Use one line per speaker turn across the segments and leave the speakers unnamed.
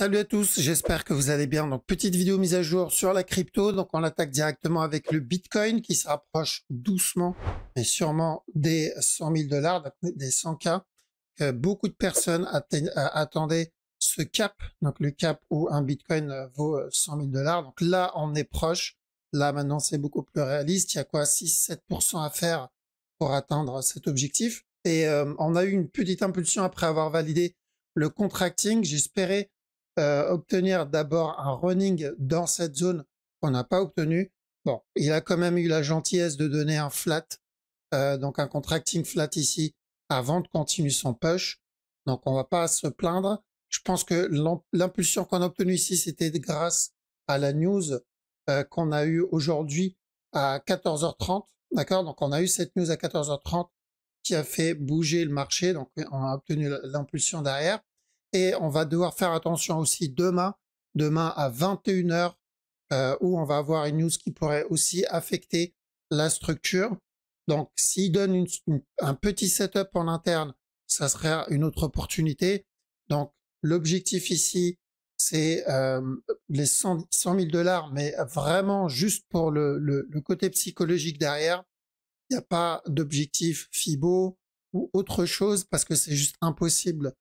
Salut à tous, j'espère que vous allez bien. Donc, petite vidéo mise à jour sur la crypto. Donc, on attaque directement avec le Bitcoin qui se rapproche doucement, mais sûrement des 100 000 dollars, des 100K. Beaucoup de personnes attendaient ce cap, donc le cap où un Bitcoin vaut 100 000 dollars. Donc là, on est proche. Là, maintenant, c'est beaucoup plus réaliste. Il y a quoi, 6-7% à faire pour atteindre cet objectif. Et on a eu une petite impulsion après avoir validé le contracting. J'espérais obtenir d'abord un running dans cette zone qu'on n'a pas obtenu. Bon, il a quand même eu la gentillesse de donner un flat, donc un contracting flat ici, avant de continuer son push. Donc on va pas se plaindre. Je pense que l'impulsion qu'on a obtenue ici, c'était grâce à la news qu'on a eue aujourd'hui à 14h30. D'accord? Donc on a eu cette news à 14h30 qui a fait bouger le marché. Donc on a obtenu l'impulsion derrière. Et on va devoir faire attention aussi demain à 21h, où on va avoir une news qui pourrait aussi affecter la structure. Donc, s'il donne un petit setup en interne, ça serait une autre opportunité. Donc, l'objectif ici, c'est les 100 000 dollars, mais vraiment juste pour le côté psychologique derrière. Il n'y a pas d'objectif FIBO ou autre chose parce que c'est juste impossible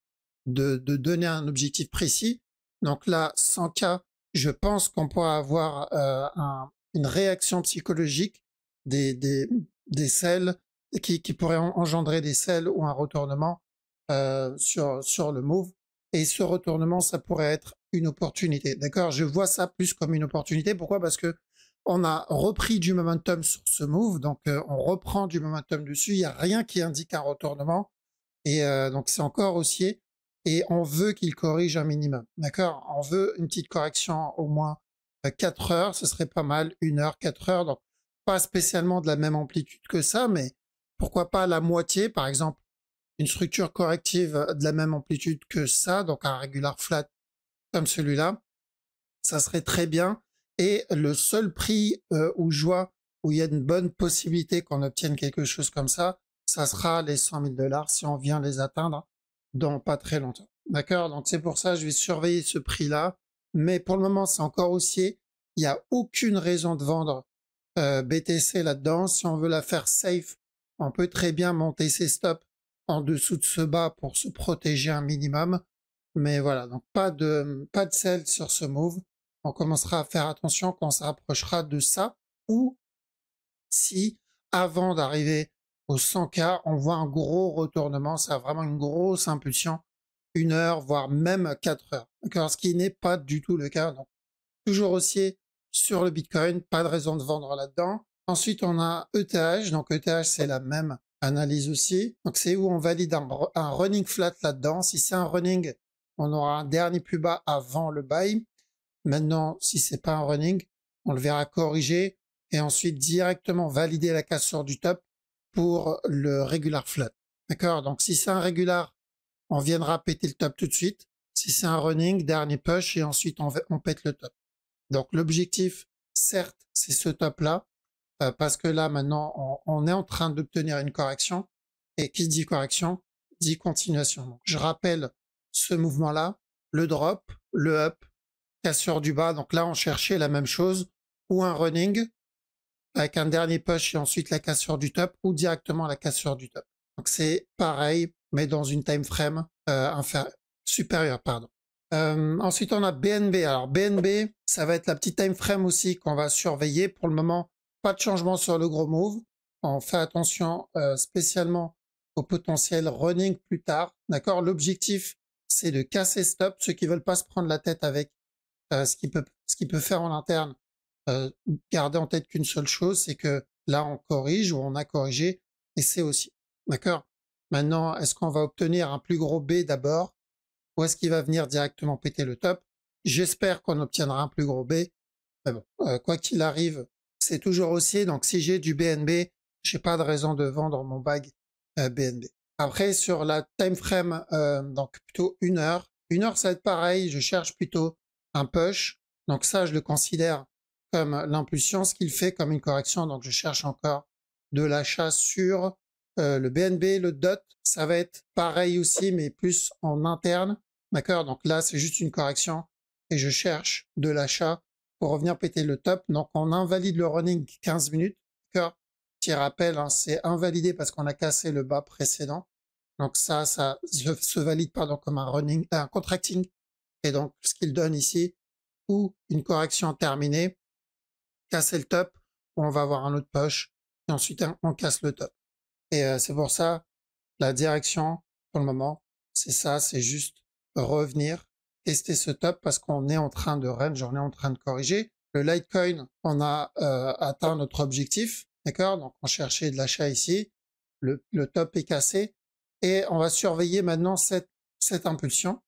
de donner un objectif précis. Donc là, 100K, je pense qu'on pourra avoir une réaction psychologique des sels qui pourraient engendrer des sels ou un retournement sur le move. Et ce retournement, ça pourrait être une opportunité. D'accord? Je vois ça plus comme une opportunité. Pourquoi? Parce que on a repris du momentum sur ce move, donc on reprend du momentum dessus. Il n'y a rien qui indique un retournement. Et donc c'est encore haussier. Et on veut qu'il corrige un minimum. D'accord? On veut une petite correction au moins 4 heures. Ce serait pas mal. 1 heure, 4 heures. Donc pas spécialement de la même amplitude que ça, mais pourquoi pas la moitié, par exemple, une structure corrective de la même amplitude que ça, donc un regular flat comme celui-là, ça serait très bien. Et le seul prix où je vois où il y a une bonne possibilité qu'on obtienne quelque chose comme ça sera les 100 000 dollars si on vient les atteindre dans pas très longtemps. D'accord? Donc c'est pour ça que je vais surveiller ce prix-là. Mais pour le moment, c'est encore haussier. Il n'y a aucune raison de vendre BTC là-dedans. Si on veut la faire safe, on peut très bien monter ses stops en dessous de ce bas pour se protéger un minimum. Mais voilà, donc pas de sell sur ce move. On commencera à faire attention quand on se rapprochera de ça, ou si avant d'arriver au 100K, on voit un gros retournement, ça a vraiment une grosse impulsion, 1 heure, voire même 4 heures. D'accord? Ce qui n'est pas du tout le cas. Donc, toujours haussier sur le Bitcoin, pas de raison de vendre là-dedans. Ensuite, on a ETH. Donc, ETH, c'est la même analyse aussi. Donc, c'est où on valide un running flat là-dedans. Si c'est un running, on aura un dernier plus bas avant le buy. Maintenant, si c'est pas un running, on le verra corriger et ensuite directement valider la cassure du top pour le regular flat. D'accord? Donc, si c'est un regular, on viendra péter le top tout de suite. Si c'est un running, dernier push et ensuite on pète le top. Donc, l'objectif, certes, c'est ce top-là, parce que là, maintenant, on est en train d'obtenir une correction. Et qui dit correction, dit continuation. Donc, je rappelle ce mouvement-là, le drop, le up, cassure du bas. Donc là, on cherchait la même chose, ou un running, avec un dernier push et ensuite la cassure du top, ou directement la cassure du top. Donc c'est pareil, mais dans une time frame supérieure, pardon. Ensuite, on a BNB. Alors BNB, ça va être la petite time frame aussi qu'on va surveiller. Pour le moment, pas de changement sur le gros move. On fait attention spécialement au potentiel running plus tard. D'accord? L'objectif, c'est de casser stop. Ceux qui veulent pas se prendre la tête avec ce qu'il peut faire en interne, garder en tête qu'une seule chose, c'est que là, on corrige ou on a corrigé, et c'est aussi. D'accord? Maintenant, est-ce qu'on va obtenir un plus gros B d'abord, ou est-ce qu'il va venir directement péter le top? J'espère qu'on obtiendra un plus gros B, mais bon, quoi qu'il arrive, c'est toujours haussier, donc si j'ai du BNB, j'ai pas de raison de vendre mon bag BNB. Après, sur la time frame, donc plutôt 1 heure. 1 heure, ça va être pareil, je cherche plutôt un push. Donc ça, je le considère comme l'impulsion, ce qu'il fait comme une correction. Donc je cherche encore de l'achat sur le BNB, le DOT. Ça va être pareil aussi, mais plus en interne. D'accord? Donc là, c'est juste une correction et je cherche de l'achat pour revenir péter le top. Donc on invalide le running 15 minutes. D'accord? Petit rappel, hein, c'est invalidé parce qu'on a cassé le bas précédent. Donc ça se valide pardon, comme un running, un contracting. Et donc ce qu'il donne ici, ou une correction terminée, casser le top, on va avoir un autre push, et ensuite on casse le top. Et c'est pour ça, la direction, pour le moment, c'est ça, c'est juste revenir, tester ce top parce qu'on est en train de range, on est en train de corriger. Le Litecoin, on a atteint notre objectif, d'accord? Donc on cherchait de l'achat ici, le top est cassé, et on va surveiller maintenant cette impulsion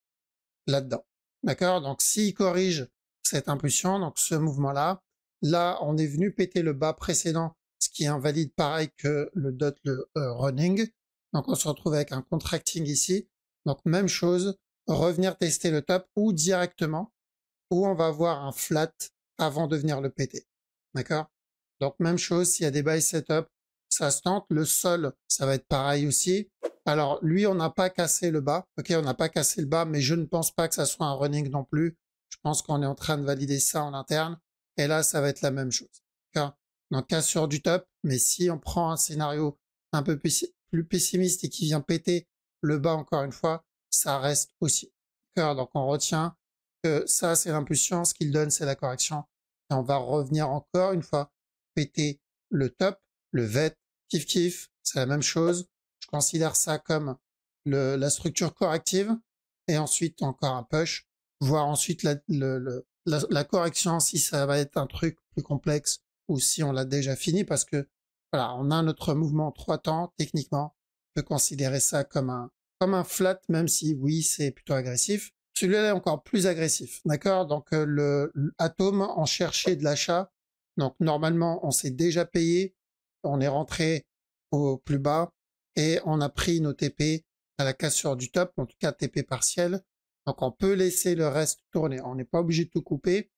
là-dedans, d'accord? Donc s'il corrige cette impulsion, donc ce mouvement-là, là on est venu péter le bas précédent, ce qui invalide pareil que le dot, le running. Donc on se retrouve avec un contracting ici. Donc même chose, revenir tester le top ou directement, ou on va avoir un flat avant de venir le péter. D'accord? Donc même chose, s'il y a des buy setup, ça se tente. Le sol, ça va être pareil aussi. Alors lui, on n'a pas cassé le bas. Ok, on n'a pas cassé le bas, mais je ne pense pas que ça soit un running non plus. Je pense qu'on est en train de valider ça en interne. Et là, ça va être la même chose. D'accord? Donc cassure du top, mais si on prend un scénario un peu plus pessimiste et qui vient péter le bas encore une fois, ça reste aussi. D'accord? Donc on retient que ça, c'est l'impulsion. Ce qu'il donne, c'est la correction. Et on va revenir encore une fois péter le top, le VET, kiff kiff, c'est la même chose. Je considère ça comme la structure corrective et ensuite encore un push, voir ensuite la correction si ça va être un truc plus complexe ou si on l'a déjà fini parce que voilà, on a notre mouvement en 3 temps, techniquement, on peut considérer ça comme un flat, même si oui, c'est plutôt agressif. Celui-là est encore plus agressif, d'accord? Donc le Atom en cherchait de l'achat. Donc normalement, on s'est déjà payé, on est rentré au plus bas et on a pris nos TP à la cassure du top, en tout cas TP partiel. Donc on peut laisser le reste tourner. On n'est pas obligé de tout couper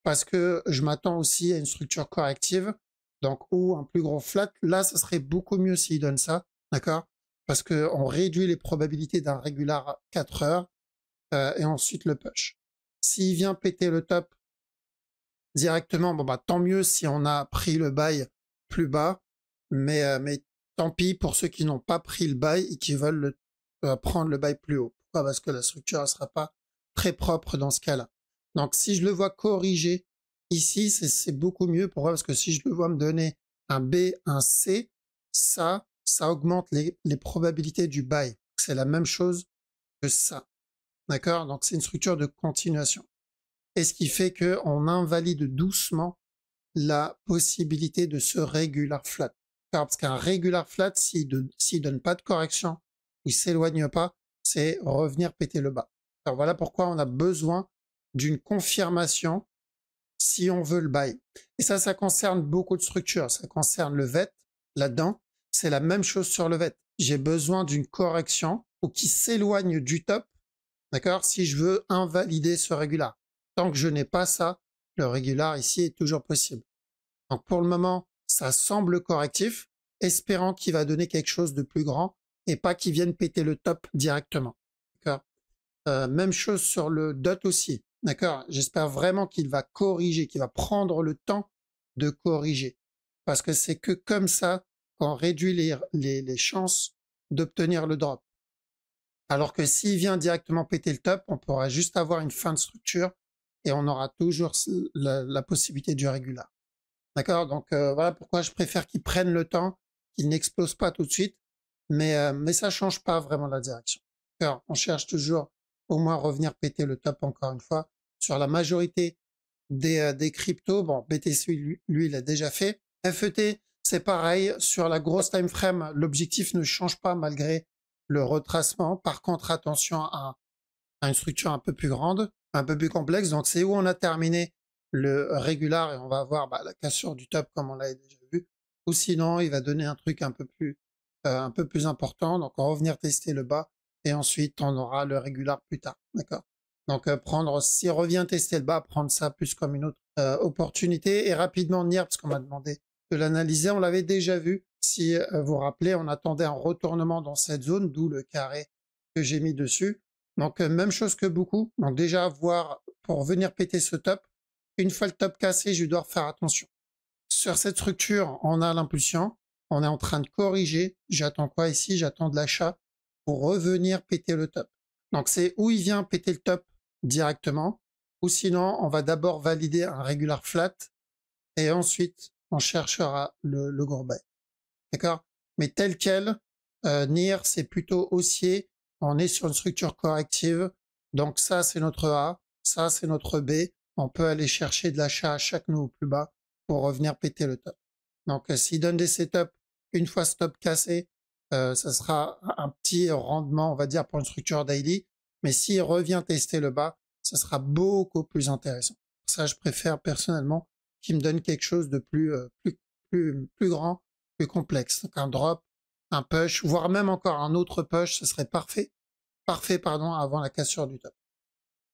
parce que je m'attends aussi à une structure corrective. Donc ou un plus gros flat. Là, ça serait beaucoup mieux s'il donne ça, d'accord? Parce que on réduit les probabilités d'un régular 4 heures et ensuite le push. S'il vient péter le top directement, bon bah tant mieux si on a pris le buy plus bas, mais tant pis pour ceux qui n'ont pas pris le buy et qui veulent prendre le buy plus haut. Pourquoi? Parce que la structure ne sera pas très propre dans ce cas-là. Donc si je le vois corriger ici, c'est beaucoup mieux. Pourquoi? Parce que si je le vois me donner un B, un C, ça augmente les probabilités du buy. C'est la même chose que ça. D'accord? Donc c'est une structure de continuation. Et ce qui fait qu'on invalide doucement la possibilité de ce regular flat. Parce qu'un regular flat, s'il donne pas de correction, il s'éloigne pas, c'est revenir péter le bas. Alors voilà pourquoi on a besoin d'une confirmation si on veut le buy. Et ça concerne beaucoup de structures. Ça concerne le VET, là-dedans. C'est la même chose sur le VET. J'ai besoin d'une correction ou qui s'éloigne du top, d'accord, si je veux invalider ce régular. Tant que je n'ai pas ça, le régular ici est toujours possible. Donc pour le moment, ça semble correctif, espérant qu'il va donner quelque chose de plus grand et pas qu'il vienne péter le top directement. D'accord. Même chose sur le dot aussi. D'accord. J'espère vraiment qu'il va corriger, qu'il va prendre le temps de corriger. Parce que c'est que comme ça qu'on réduit les chances d'obtenir le drop. Alors que s'il vient directement péter le top, on pourra juste avoir une fin de structure et on aura toujours la possibilité du régular. D'accord? Donc voilà pourquoi je préfère qu'il prenne le temps, qu'il n'explose pas tout de suite, mais ça change pas vraiment la direction. D'accord? On cherche toujours au moins revenir péter le top encore une fois. Sur la majorité des cryptos, bon, BTC, lui, il a déjà fait. FET, c'est pareil. Sur la grosse time frame, l'objectif ne change pas malgré le retracement. Par contre, attention à une structure un peu plus grande, un peu plus complexe. Donc, c'est où on a terminé le régular et on va avoir la cassure du top comme on l'a déjà vu. Ou sinon, il va donner un truc un peu plus important. Donc, on va revenir tester le bas et ensuite, on aura le régular plus tard. D'accord? Donc, s'il revient tester le bas, prendre ça plus comme une autre opportunité et rapidement venir, parce qu'on m'a demandé de l'analyser. On l'avait déjà vu. Si vous vous rappelez, on attendait un retournement dans cette zone, d'où le carré que j'ai mis dessus. Donc, même chose que beaucoup. Donc déjà, voir pour venir péter ce top, une fois le top cassé, je dois faire attention. Sur cette structure, on a l'impulsion, on est en train de corriger. J'attends quoi ici? J'attends de l'achat pour revenir péter le top. Donc c'est où il vient péter le top directement, ou sinon on va d'abord valider un regular flat et ensuite on cherchera le gros buy. D'accord? Mais tel quel, NIR c'est plutôt haussier, on est sur une structure corrective, donc ça c'est notre A, ça c'est notre B, on peut aller chercher de l'achat à chaque nouveau plus bas pour revenir péter le top. Donc s'il donne des setups, une fois stop cassé, ça sera un petit rendement, on va dire, pour une structure daily, mais s'il revient tester le bas, ça sera beaucoup plus intéressant. Pour ça, je préfère personnellement qu'il me donne quelque chose de plus grand, plus complexe. Donc un drop, un push, voire même encore un autre push, ce serait parfait, pardon, avant la cassure du top.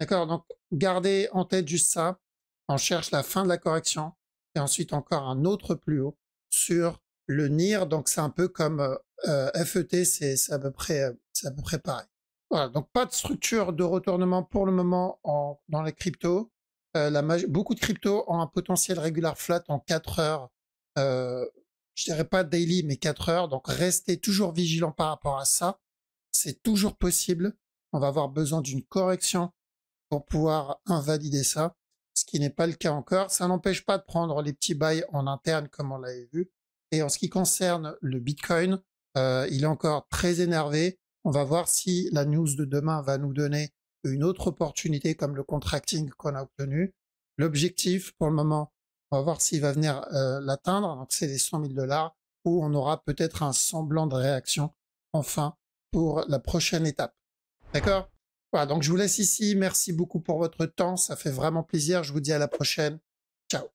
D'accord? Donc, gardez en tête juste ça. On cherche la fin de la correction et ensuite encore un autre plus haut sur le NIR. Donc, c'est un peu comme FET, c'est à peu près pareil. Voilà. Donc, pas de structure de retournement pour le moment dans les cryptos. Beaucoup de cryptos ont un potentiel regular flat en 4 heures. Je dirais pas daily, mais 4 heures. Donc, restez toujours vigilant par rapport à ça. C'est toujours possible. On va avoir besoin d'une correction pour pouvoir invalider ça, ce qui n'est pas le cas encore. Ça n'empêche pas de prendre les petits bails en interne comme on l'avait vu. Et en ce qui concerne le Bitcoin, il est encore très énervé. On va voir si la news de demain va nous donner une autre opportunité comme le contracting qu'on a obtenu. L'objectif pour le moment, on va voir s'il va venir l'atteindre. Donc c'est les 100 000 $, où on aura peut-être un semblant de réaction enfin pour la prochaine étape. D'accord? Voilà, donc je vous laisse ici. Merci beaucoup pour votre temps. Ça fait vraiment plaisir. Je vous dis à la prochaine. Ciao.